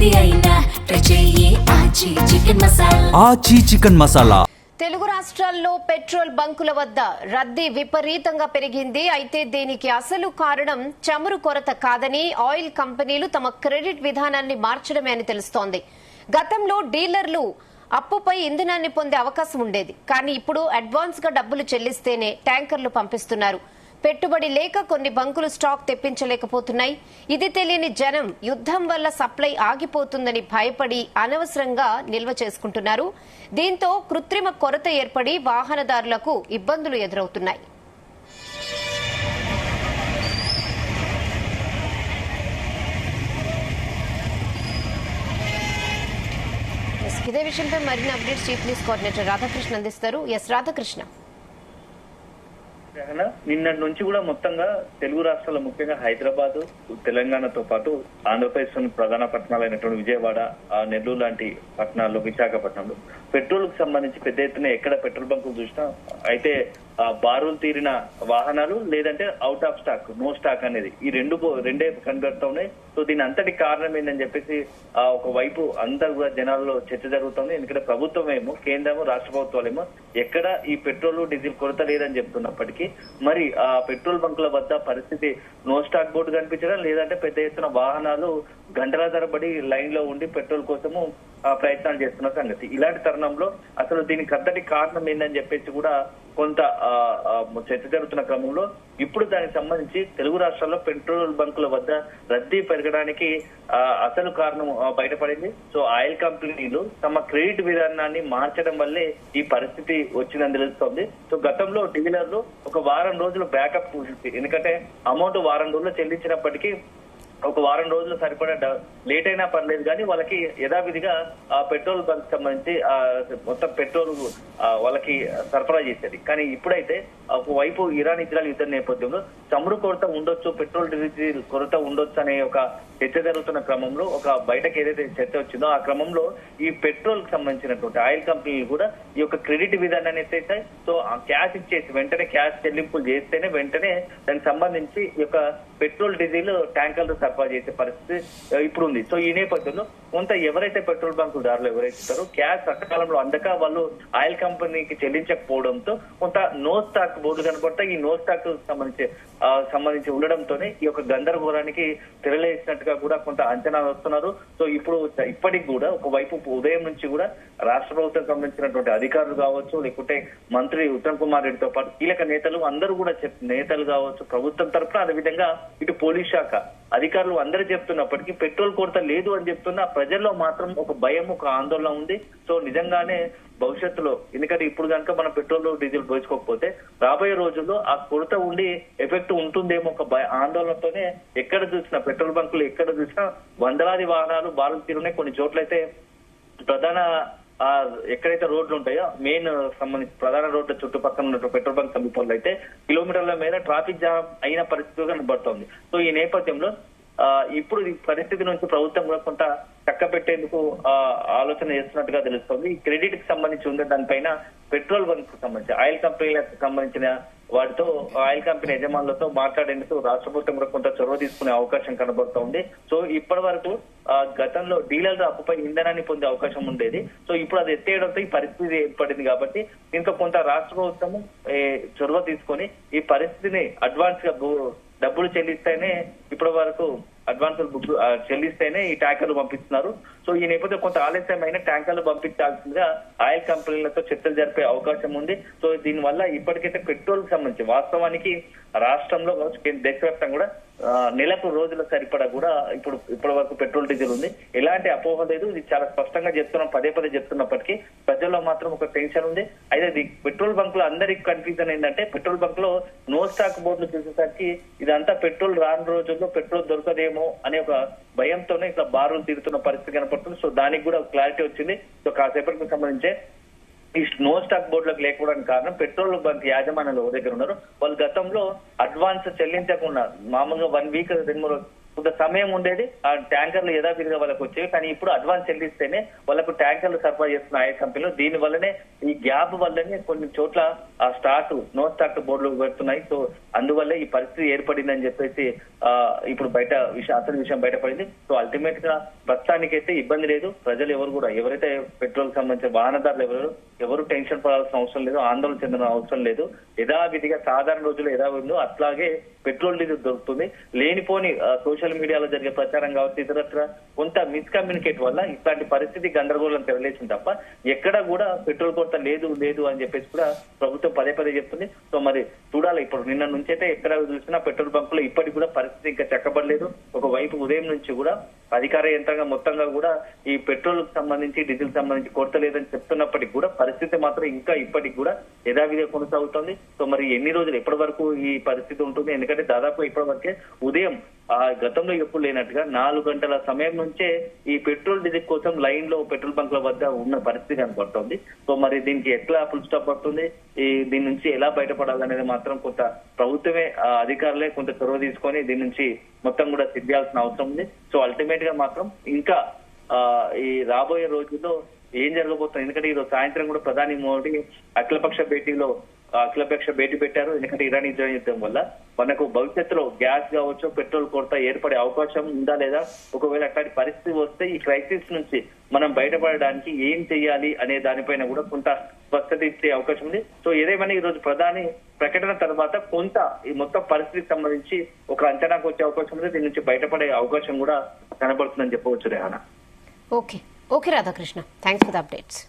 ఏది అయినా ట్రై చెయ్యి ఆచి చికెన్ మసాలా. ఆచి చికెన్ మసాలా. తెలుగు రాష్ట్రాల్లో పెట్రోల్ బంకుల వద్ద రద్దీ విపరీతంగా పెరిగింది. అయితే దీనికి అసలు కారణం చమురు కొరత కాదని ఆయిల్ కంపెనీలు తమ క్రెడిట్ విధానాన్ని మార్చడమే అని తెలుస్తోంది. గతంలో డీలర్లు అప్పుపై ఇంధనాన్ని పొందే అవకాశం ఉండేది. కానీ ఇప్పుడు అడ్వాన్స్ గా డబ్బులు చెల్లిస్తేనే ట్యాంకర్లు పంపిస్తున్నారు. పెట్టుబడి లేక కొన్ని బంకులు స్టాక్ తెప్పించలేకపోతున్నాయి. ఇది తెలియని జనం యుద్దం వల్ల సప్లై ఆగిపోతుందని భయపడి అనవసరంగా నిల్వ చేసుకుంటున్నారు. దీంతో కృత్రిమ కొరత ఏర్పడి వాహనదారులకు ఇబ్బందులు ఎదురవుతున్నాయి. ఇదే విషయంపై మరిన్ని updates chief news coordinator Radhakrishna అందిస్తారు. ఎస్ రాధాకృష్ణ. నిన్నటి నుంచి కూడా మొత్తంగా తెలుగు రాష్ట్రాల ముఖ్యంగా హైదరాబాద్, తెలంగాణతో పాటు ఆంధ్రప్రదేశ్ లోని ప్రధాన పట్టణాలైనటువంటి విజయవాడ, నెల్లూరు లాంటి పట్టణాల్లో, విశాఖపట్నంలో పెట్రోల్ కు సంబంధించి పెద్ద ఎత్తున ఎక్కడ పెట్రోల్ బంకులు చూసినా అయితే బారులు తీరిన వాహనాలు, లేదంటే out of stock, no stock అనేది ఈ రెండే కనబడుతూ ఉన్నాయి. సో దీని అంతటి కారణం ఏంటని చెప్పేసి ఒకవైపు అంతా కూడా జనాల్లో చర్చ జరుగుతుంది. ఎందుకంటే ప్రభుత్వం ఏమో, కేంద్రము, రాష్ట్ర ప్రభుత్వాలేమో ఎక్కడ ఈ పెట్రోల్ డీజిల్ కొరత లేదని చెప్తున్నప్పటికీ మరి ఆ పెట్రోల్ బంకుల వద్ద పరిస్థితి నో స్టాక్ బోర్డు కనిపించడం, లేదంటే పెద్ద ఎత్తున వాహనాలు గంటల తరబడి లైన్ లో ఉండి పెట్రోల్ కోసము ప్రయత్నాలు చేస్తున్న సంగతి. ఇలాంటి తరుణంలో అసలు దీనికి అంతటి కారణం ఏందని చెప్పేసి కూడా కొంత చర్చ జరుగుతున్న క్రమంలో ఇప్పుడు దానికి సంబంధించి తెలుగు రాష్ట్రాల్లో పెట్రోల్ బంకుల వద్ద రద్దీ పెరగడానికి అసలు కారణం బయటపడింది. సో ఆయిల్ కంపెనీలు తమ క్రెడిట్ విధానాన్ని మార్చడం వల్లే ఈ పరిస్థితి వచ్చిందని తెలుస్తోంది. సో గతంలో డీలర్లు ఒక వారం రోజులు బ్యాకప్ చూసి, ఎందుకంటే అమౌంట్ వారం రోజులు చెల్లించినప్పటికీ ఒక వారం రోజులు సరిపడా లేట్ అయినా పర్లేదు కానీ వాళ్ళకి యథావిధిగా ఆ పెట్రోల్ బంక్ సంబంధించి మొత్తం పెట్రోల్ వాళ్ళకి సరఫరా చేసేది. కానీ ఇప్పుడైతే ఒకవైపు ఇరాన్ ఇజ్రాయెల్ యుద్ధం నేపథ్యంలో చమురు కొరత ఉండొచ్చు, పెట్రోల్ డీజిల్ కొరత ఉండొచ్చు అనే ఒక చర్చ జరుగుతున్న క్రమంలో ఒక బయటకు ఏదైతే చర్చ వచ్చిందో ఆ క్రమంలో ఈ పెట్రోల్ కి సంబంధించినటువంటి ఆయిల్ కంపెనీలు కూడా ఈ యొక్క క్రెడిట్ విధానాన్ని ఎత్తేసాయి. సో ఆ క్యాష్ ఇచ్చేసి వెంటనే క్యాష్ చెల్లింపులు చేస్తేనే వెంటనే దానికి సంబంధించి ఈ యొక్క పెట్రోల్ డీజిల్ ట్యాంకర్లు సరఫరా చేసే పరిస్థితి ఇప్పుడు ఉంది. సో ఈ నేపథ్యంలో కొంత ఎవరైతే పెట్రోల్ బంకుల దారులు ఎవరైతే ఇస్తారో క్యాష్ సకాలంలో అందక వాళ్ళు ఆయిల్ కంపెనీకి చెల్లించకపోవడంతో కొంత నో స్టాక్ బోర్డు కనబడతా ఈ నో స్టాక్ సంబంధించి ఉండడంతోనే ఈ యొక్క గందరగోళానికి తెరలేసినట్టుగా కూడా కొంత అంచనా వస్తున్నారు. సో ఇప్పుడు ఇప్పటికి కూడా ఒకవైపు ఉదయం నుంచి కూడా రాష్ట్ర ప్రభుత్వం సంబంధించినటువంటి అధికారులు కావచ్చు, లేకుంటే మంత్రి ఉత్తమ్ కుమార్ రెడ్డితో పాటు కీలక నేతలు అందరూ కూడా నేతలు కావచ్చు, ప్రభుత్వం తరఫున అదేవిధంగా ఇటు పోలీస్ శాఖ అధికారులు అందరూ చెప్తున్నప్పటికీ పెట్రోల్ కొరత లేదు అని చెప్తున్నా ప్రజల్లో మాత్రం ఒక భయం, ఒక ఆందోళన ఉంది. సో నిజంగానే భవిష్యత్తులో, ఎందుకంటే ఇప్పుడు కనుక మనం పెట్రోల్ డీజిల్ పోయించుకోకపోతే రాబోయే రోజుల్లో ఆ కొరత ఉండి ఎఫెక్ట్ ఉంటుందేమో ఒక ఆందోళనతోనే ఎక్కడ చూసినా పెట్రోల్ బంకులు ఎక్కడ చూసినా వందలాది వాహనాలు బారులు తీరున్నాయి. కొన్ని చోట్లయితే ప్రధాన ఎక్కడైతే రోడ్లు ఉంటాయో మెయిన్ సంబంధించి ప్రధాన రోడ్ల చుట్టుపక్కల ఉన్న పెట్రోల్ బంక్ సమీపంలో అయితే కిలోమీటర్ల మేర ట్రాఫిక్ జామ్ అయిన పరిస్థితి కనబడుతోంది. సో ఈ నేపథ్యంలో ఇప్పుడు ఈ పరిస్థితి నుంచి ప్రభుత్వం కూడా కొంత చక్కబెట్టేందుకు ఆలోచన చేస్తున్నట్టుగా తెలుస్తోంది. ఈ క్రెడిట్ కి సంబంధించి ఉంది దానిపైన పెట్రోల్ బంక్ కు సంబంధించి ఆయిల్ కంపెనీలకు సంబంధించిన వాటితో ఆయిల్ కంపెనీ యజమానులతో మాట్లాడేందుకు రాష్ట్ర ప్రభుత్వం కూడా కొంత చొరవ తీసుకునే అవకాశం కనబడుతోంది. సో ఇప్పటి వరకు గతంలో డీలర్లు అప్పుపై ఇంధనాన్ని పొందే అవకాశం ఉండేది. సో ఇప్పుడు అది ఎత్తేయడంతో ఈ పరిస్థితి ఏర్పడింది. కాబట్టి దీంతో కొంత రాష్ట్ర ప్రభుత్వము చొరవ తీసుకొని ఈ పరిస్థితిని అడ్వాన్స్ గా డబ్బులు చెల్లిస్తేనే ఇప్పటి వరకు అడ్వాన్సులు చెల్లిస్తేనే ఈ ట్యాంకర్లు పంపిస్తున్నారు. సో ఈ నేపథ్యం కొంత ఆలస్యమైన ట్యాంకర్లు పంపించాల్సిందిగా ఆయిల్ కంపెనీలతో చర్చలు జరిపే అవకాశం ఉంది. సో దీనివల్ల ఇప్పటికైతే పెట్రోల్ కి సంబంధించి వాస్తవానికి రాష్ట్రంలో దేశవ్యాప్తంగా కూడా నెలకు రోజుల సరిపడా కూడా ఇప్పటి వరకు పెట్రోల్ డీజిల్ ఉంది. ఎలాంటి అపోహ లేదు. ఇది చాలా స్పష్టంగా చెప్తున్నాం, పదే చెప్తున్నప్పటికీ ప్రజల్లో మాత్రం ఒక టెన్షన్ ఉంది. అయితే పెట్రోల్ బంక్ లో అందరికి కన్ఫ్యూజన్ ఏంటంటే పెట్రోల్ బంక్ లో నో స్టాక్ బోర్డులు చూసేసరికి ఇదంతా పెట్రోల్ రాని రోజుల్లో పెట్రోల్ దొరకదేమో అనే ఒక భయంతోనే ఇట్లా బారులు తీరుతున్న పరిస్థితి కనపడుతుంది. సో దానికి కూడా క్లారిటీ వచ్చింది. సో కాసేపటికి సంబంధించే ఈ నో స్టాక్ బోర్డులకు లేకపోవడానికి కారణం పెట్రోల్ బంక్ యాజమాన్యాలు దగ్గర ఉన్నారు. వాళ్ళు గతంలో అడ్వాన్స్ చెల్లించకుండా మామూలుగా 1 వీక్ 2-3 కొంత సమయం ఉండేది, ఆ ట్యాంకర్లు యథావిధిగా వాళ్ళకి వచ్చేవి. కానీ ఇప్పుడు అడ్వాన్స్ చెల్లిస్తేనే వాళ్ళకు ట్యాంకర్లు సరఫరా చేస్తున్న ఆయా కంపెనీలు. దీని వల్లనే ఈ గ్యాప్ వల్లనే కొన్ని చోట్ల ఆ స్టాక్ నో స్టాక్ బోర్డులు పెడుతున్నాయి. సో అందువల్లే ఈ పరిస్థితి ఏర్పడిందని చెప్పేసి ఇప్పుడు అసలు విషయం బయటపడింది. సో అల్టిమేట్ గా ప్రస్తుతానికైతే ఇబ్బంది లేదు. ప్రజలు ఎవరు కూడా, ఎవరైతే పెట్రోల్ సంబంధించిన వాహనదారులు ఎవరు టెన్షన్ పడాల్సిన అవసరం లేదు, ఆందోళన చెందిన అవసరం లేదు. యథావిధిగా సాధారణ రోజులు ఎలా ఉందో అట్లాగే పెట్రోల్ డీజిల్ దొరుకుతుంది. లేనిపోని సోషల్ మీడియాలో జరిగే ప్రచారం కావచ్చు, ఇతరత్ర కొంత మిస్కమ్యూనికేట్ వల్ల ఇట్లాంటి పరిస్థితి గందరగోళం తెరలేసింది తప్ప ఎక్కడ కూడా పెట్రోల్ కొరత లేదు అని చెప్పేసి కూడా ప్రభుత్వం పదే చెప్తుంది. సో మరి చూడాలి. ఇప్పుడు నిన్న నుంచి అయితే ఎక్కడ చూసినా పెట్రోల్ బంకులో ఇప్పటికి కూడా పరిస్థితి ఇంకా చక్కబడలేదు. ఒకవైపు ఉదయం నుంచి కూడా అధికార యంత్రంగా మొత్తంగా కూడా ఈ పెట్రోల్ సంబంధించి డీజిల్ సంబంధించి కొరత లేదని చెప్తున్నప్పటికీ కూడా పరిస్థితి మాత్రం ఇంకా ఇప్పటికి కూడా యథావిధిగా కొనసాగుతోంది. సో మరి ఎన్ని రోజులు ఎప్పటి వరకు ఈ పరిస్థితి ఉంటుంది? ఎందుకంటే దాదాపు ఇప్పటి వరకే ఉదయం గతంలో ఎప్పుడు లేనట్టుగా 4 గంటల సమయం నుంచే ఈ పెట్రోల్ డీజిల్ కోసం లైన్ లో పెట్రోల్ బంక్ల వద్ద ఉన్న పరిస్థితి కనపడుతోంది. సో మరి దీనికి ఎట్లా ఫుల్ స్టాప్ పడుతుంది, దీని నుంచి ఎలా బయటపడాలనేది మాత్రం కొంత ప్రభుత్వమే అధికారులే కొంత చొరవ తీసుకొని దీని నుంచి మొత్తం కూడా సిద్ధాల్సిన అవసరం ఉంది. సో అల్టిమేట్ గా మాత్రం ఇంకా ఈ రాబోయే రోజుల్లో ఏం జరగబోతుంది? ఎందుకంటే ఈరోజు సాయంత్రం కూడా ప్రధాని మోడీ అఖిలపక్ష భేటీ పెట్టారు. ఎందుకంటే ఇరాన్ యుద్ధం వల్ల మనకు భవిష్యత్తులో గ్యాస్ కావచ్చు, పెట్రోల్ కొరత ఏర్పడే అవకాశం ఉందా లేదా, ఒకవేళ అట్లాంటి పరిస్థితి వస్తే ఈ క్రైసిస్ నుంచి మనం బయటపడడానికి ఏం చేయాలి అనే దానిపైన కూడా కొంత స్పష్టత ఇచ్చే అవకాశం ఉంది. సో ఏదేమైనా ఈ రోజు ప్రధాని ప్రకటన తర్వాత కొంత ఈ మొత్తం పరిస్థితికి సంబంధించి ఒక అంచనాకు వచ్చే అవకాశం ఉంది. దీని నుంచి బయటపడే అవకాశం కూడా కనబడుతుందని చెప్పవచ్చు. Rehana. Okay Radhakrishna, thanks for the updates.